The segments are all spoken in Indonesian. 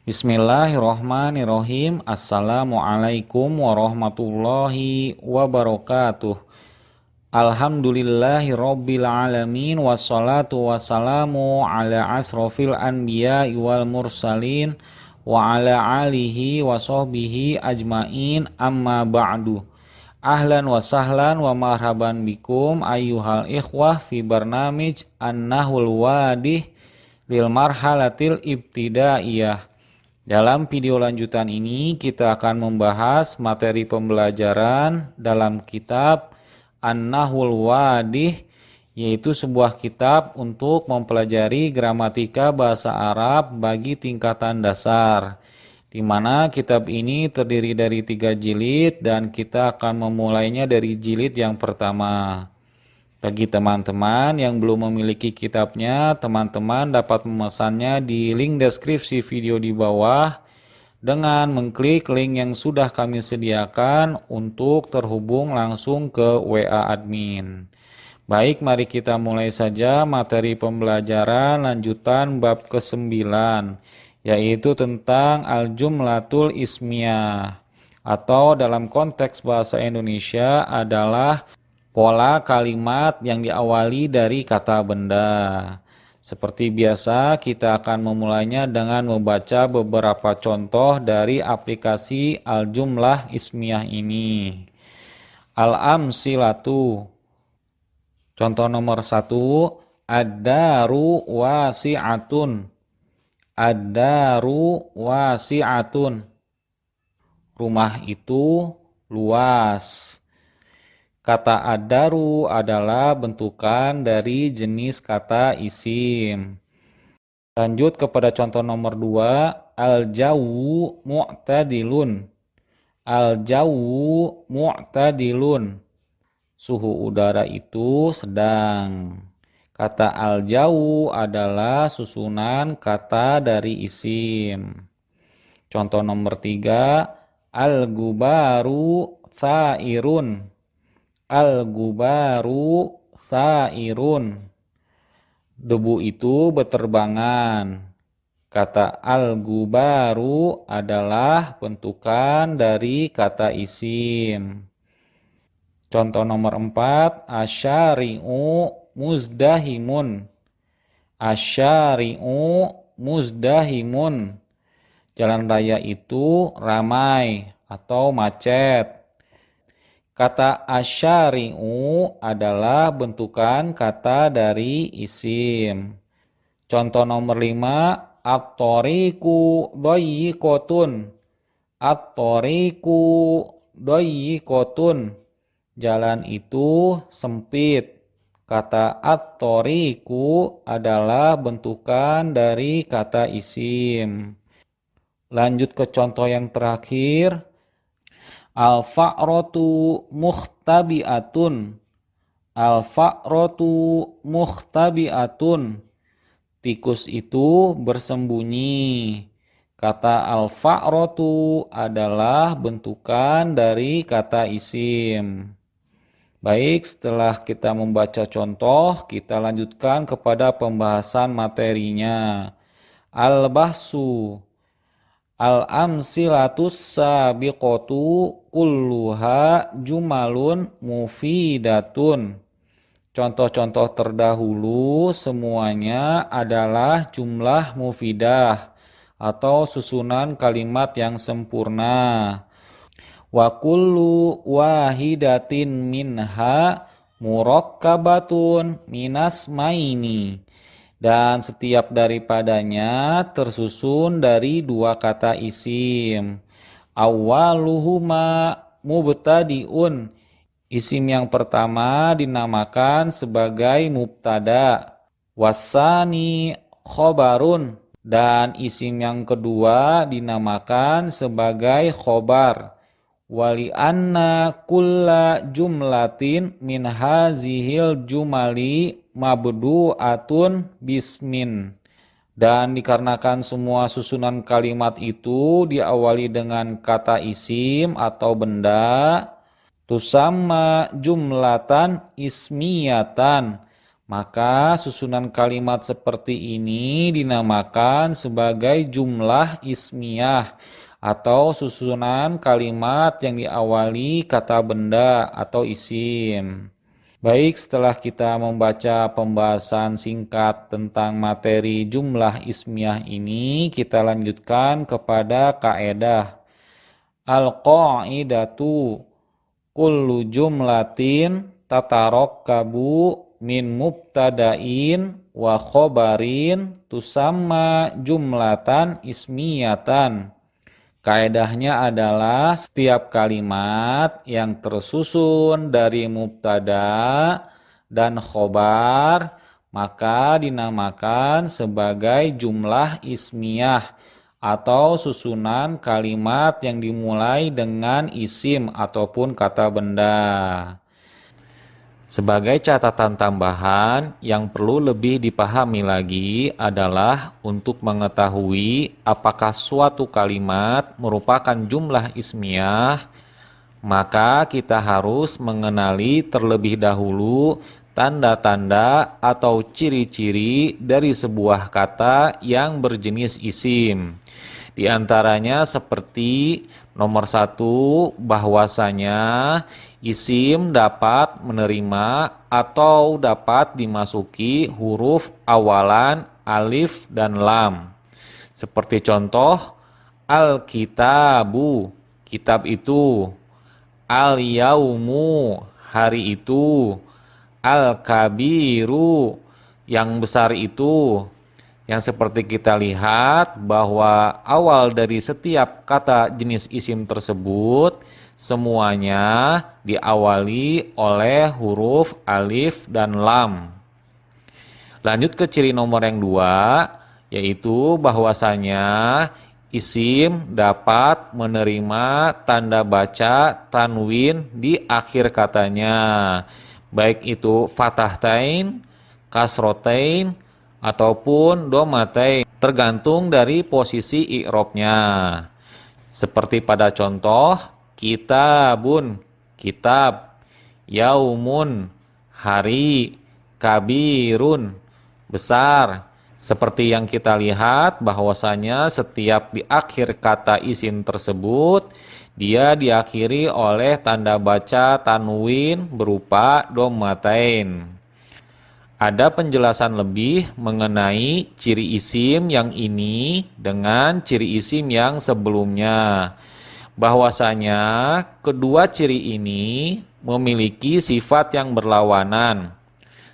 Bismillahirrohmanirrohim. Assalamualaikum warahmatullahi wabarakatuh. Alhamdulillahirabbil alamin wassalatu wassalamu ala asrofil anbiya wal mursalin wa ala alihi wa sahbihi ajmain amma ba'du. Ahlan wa sahlan wa marhaban bikum ayyuhal ikhwah fi barnamij An-Nahwul Wadih lil marhalatil ibtidaiyah. Dalam video lanjutan ini kita akan membahas materi pembelajaran dalam kitab An-Nahwul Wadih, yaitu sebuah kitab untuk mempelajari gramatika bahasa Arab bagi tingkatan dasar, di mana kitab ini terdiri dari 3 jilid dan kita akan memulainya dari jilid yang pertama. Bagi teman-teman yang belum memiliki kitabnya, teman-teman dapat memesannya di link deskripsi video di bawah dengan mengklik link yang sudah kami sediakan untuk terhubung langsung ke WA admin. Baik, mari kita mulai saja materi pembelajaran lanjutan bab ke-9, yaitu tentang al-jumlatul ismiyah, atau dalam konteks bahasa Indonesia adalah pola kalimat yang diawali dari kata benda. Seperti biasa, kita akan memulainya dengan membaca beberapa contoh dari aplikasi Al-Jumlah Ismiyah ini. Al-Amsilatu. Contoh nomor 1, ad-daru wasi'atun. Ad-daru wasi'atun. Rumah itu luas. Kata ad-daru adalah bentukan dari jenis kata isim. Lanjut kepada contoh nomor 2, al-jawu mu'tadilun. Al-jawu mu'tadilun. Suhu udara itu sedang. Kata al-jawu adalah susunan kata dari isim. Contoh nomor 3, al-gubaru thairun. Al-gubaru sairun. Debu itu berterbangan. Kata al-gubaru adalah bentukan dari kata isim. Contoh nomor 4, asyari'u muzdahimun. Asyari'u muzdahimun. Jalan raya itu ramai atau macet. Kata asyari'u adalah bentukan kata dari isim. Contoh nomor 5, at-tariqu dayyiqatun. At-tariqu dayyiqatun. Jalan itu sempit. Kata at-tariqu adalah bentukan dari kata isim. Lanjut ke contoh yang terakhir. Al-fa'ratu mukhtabi'atun. Al-fa'ratu mukhtabi'atun. Tikus itu bersembunyi. Kata al-fa'ratu adalah bentukan dari kata isim. Baik, setelah kita membaca contoh, kita lanjutkan kepada pembahasan materinya. Al-bahsu. Al-amsilatus sabiqatu kulluha jumalun mufidatun. Contoh-contoh terdahulu semuanya adalah jumlah mufidah atau susunan kalimat yang sempurna. Wa kullu wahidatin minha murakkabatun minas maini. Dan setiap daripadanya tersusun dari 2 kata isim. Awwaluhuma mubtadi'un. Isim yang pertama dinamakan sebagai mubtada. Wasani khobarun. Dan isim yang kedua dinamakan sebagai khobar. Wali anna kulla jumlatin min hazihil jumali mabdu'atun bismin. Dan dikarenakan semua susunan kalimat itu diawali dengan kata isim atau benda, tusamma jumlatan ismiyatan, Maka susunan kalimat seperti ini dinamakan sebagai jumlah ismiyah atau susunan kalimat yang diawali kata benda atau isim. Baik, setelah kita membaca pembahasan singkat tentang materi jumlah ismiyah ini, kita lanjutkan kepada kaedah. Al-qa'idatu kullu jumlatin tatarokkabu min mubtada'in wa khobarin tusamma jumlatan ismiyatan. Kaedahnya adalah setiap kalimat yang tersusun dari mubtada dan khobar maka dinamakan sebagai jumlah ismiyah atau susunan kalimat yang dimulai dengan isim ataupun kata benda. Sebagai catatan tambahan, yang perlu lebih dipahami lagi adalah untuk mengetahui apakah suatu kalimat merupakan jumlah ismiyah, maka kita harus mengenali terlebih dahulu tanda-tanda atau ciri-ciri dari sebuah kata yang berjenis isim. Di antaranya seperti nomor 1, bahwasanya isim dapat menerima atau dapat dimasuki huruf awalan alif dan lam. Seperti contoh, al-kitabu, kitab itu. Al-yaumu, hari itu. Al-kabiru, yang besar itu. Yang seperti kita lihat bahwa awal dari setiap kata jenis isim tersebut semuanya diawali oleh huruf alif dan lam. Lanjut ke ciri nomor yang 2, yaitu bahwasanya isim dapat menerima tanda baca tanwin di akhir katanya, baik itu fathahtain, kasrotain, ataupun domatain, tergantung dari posisi i'robnya. Seperti pada contoh, kitabun, kitab, yaumun, hari, kabirun, besar. Seperti yang kita lihat bahwasanya setiap di akhir kata isim tersebut, dia diakhiri oleh tanda baca tanwin berupa domatain. Ada penjelasan lebih mengenai ciri isim yang ini dengan ciri isim yang sebelumnya. Bahwasanya kedua ciri ini memiliki sifat yang berlawanan.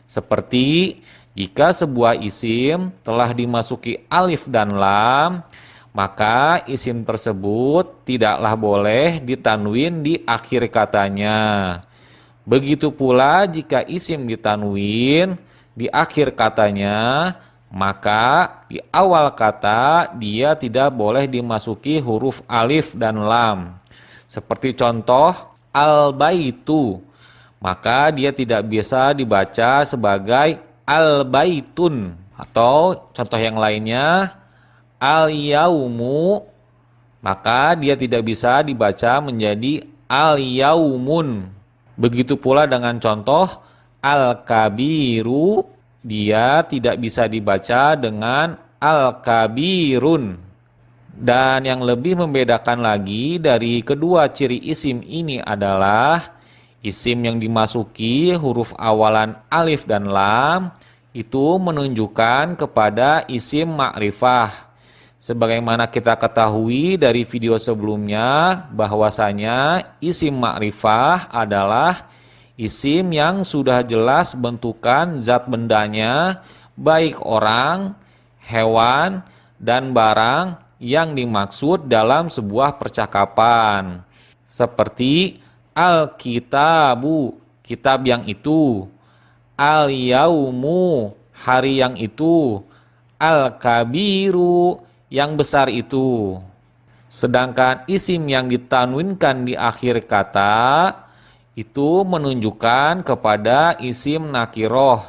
Seperti jika sebuah isim telah dimasuki alif dan lam, maka isim tersebut tidaklah boleh ditanwin di akhir katanya. Begitu pula jika isim ditanwin di akhir katanya, maka di awal kata dia tidak boleh dimasuki huruf alif dan lam. Seperti contoh al-baitu, maka dia tidak bisa dibaca sebagai al-baitun. Atau contoh yang lainnya al-yaumu, maka dia tidak bisa dibaca menjadi al-yaumun. Begitu pula dengan contoh al-kabiru, dia tidak bisa dibaca dengan al-kabirun. Dan yang lebih membedakan lagi dari kedua ciri isim ini adalah isim yang dimasuki huruf awalan alif dan lam itu menunjukkan kepada isim ma'rifah. Sebagaimana kita ketahui dari video sebelumnya bahwasanya isim ma'rifah adalah isim yang sudah jelas bentukan zat bendanya, baik orang, hewan, dan barang yang dimaksud dalam sebuah percakapan. Seperti al-kitabu, kitab yang itu. Al-yaumu, hari yang itu. Al-kabiru, yang besar itu. Sedangkan isim yang ditanwinkan di akhir kata itu menunjukkan kepada isim nakiroh,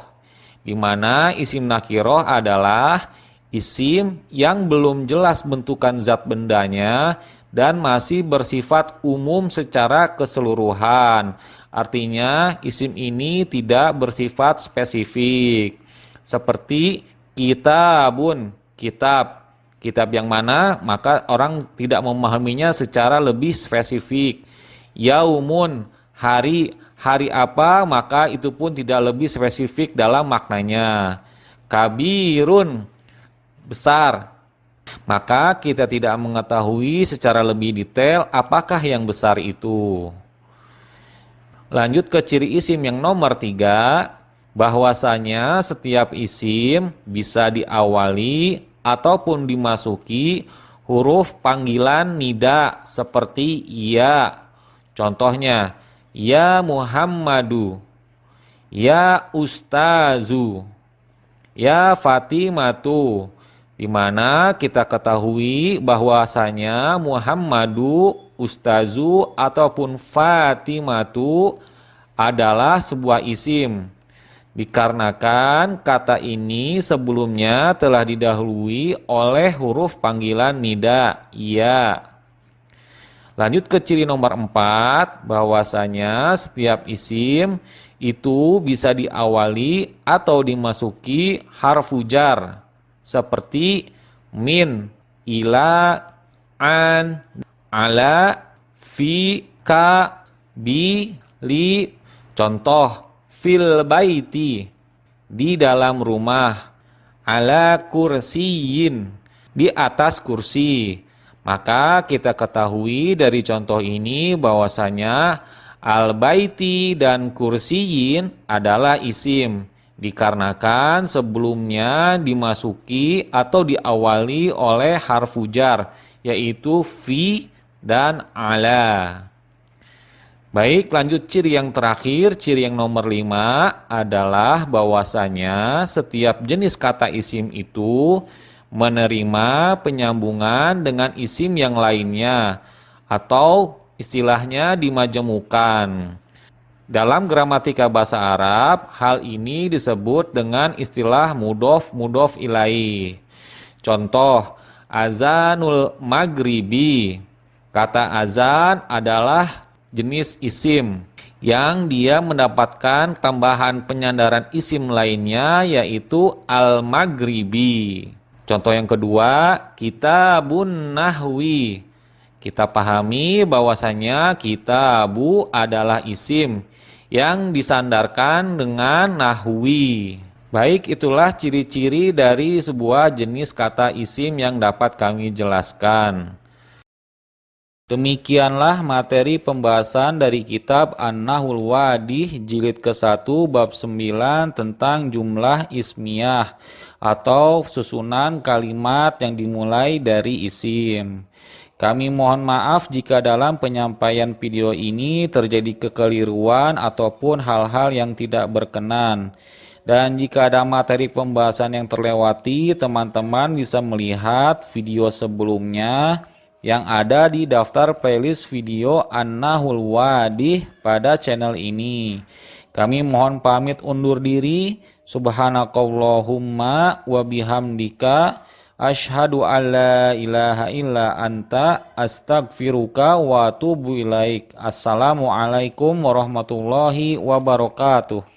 di mana isim nakiroh adalah isim yang belum jelas bentukan zat bendanya dan masih bersifat umum secara keseluruhan, Artinya isim ini tidak bersifat spesifik. Seperti kitabun, kitab. Kitab yang mana? Maka orang tidak memahaminya secara lebih spesifik. Yaumun, hari. Hari apa? Maka itu pun tidak lebih spesifik dalam maknanya. Kabirun, besar. Maka kita tidak mengetahui secara lebih detail apakah yang besar itu. Lanjut ke ciri isim yang nomor 3, bahwasanya setiap isim bisa diawali ataupun dimasuki huruf panggilan nida seperti ya. Contohnya, ya Muhammadu, ya Ustazu, ya Fatimatu, di mana kita ketahui bahwasanya Muhammadu, Ustazu ataupun Fatimatu adalah sebuah isim. Dikarenakan kata ini sebelumnya telah didahului oleh huruf panggilan nida, ya. Lanjut ke ciri nomor 4, bahwasanya setiap isim itu bisa diawali atau dimasuki harfu jar seperti min, ila, an, ala, fi, ka, bi, li. Contoh, fil baiti, di dalam rumah, ala kursiyin, di atas kursi. Maka kita ketahui dari contoh ini bahwasanya al-baiti dan kursiyin adalah isim, dikarenakan sebelumnya dimasuki atau diawali oleh harfu jar, yaitu fi dan ala. Baik, lanjut ciri yang terakhir, ciri yang nomor 5 adalah bahwasanya setiap jenis kata isim itu menerima penyambungan dengan isim yang lainnya atau istilahnya dimajemukan. Dalam gramatika bahasa Arab, hal ini disebut dengan istilah mudhof ilaih. Contoh, azanul maghribi. Kata azan adalah jenis isim yang dia mendapatkan tambahan penyandaran isim lainnya yaitu al-maghribi. Contoh yang kedua, kitabun nahwi. Kita pahami bahwasanya kitabu adalah isim yang disandarkan dengan nahwi. Baik, itulah ciri-ciri dari sebuah jenis kata isim yang dapat kami jelaskan. Demikianlah materi pembahasan dari kitab An-Nahwul Wadih jilid ke-1 bab 9 tentang jumlah ismiyah atau susunan kalimat yang dimulai dari isim. Kami mohon maaf jika dalam penyampaian video ini terjadi kekeliruan ataupun hal-hal yang tidak berkenan. Dan jika ada materi pembahasan yang terlewati, teman-teman bisa melihat video sebelumnya yang ada di daftar playlist video An-Nahwul Wadih pada channel ini. Kami mohon pamit undur diri. Subhanakallahumma wa bihamdika asyhadu alla ilaha illa anta astaghfiruka wa atubu ilaik. Assalamualaikum warahmatullahi wabarakatuh.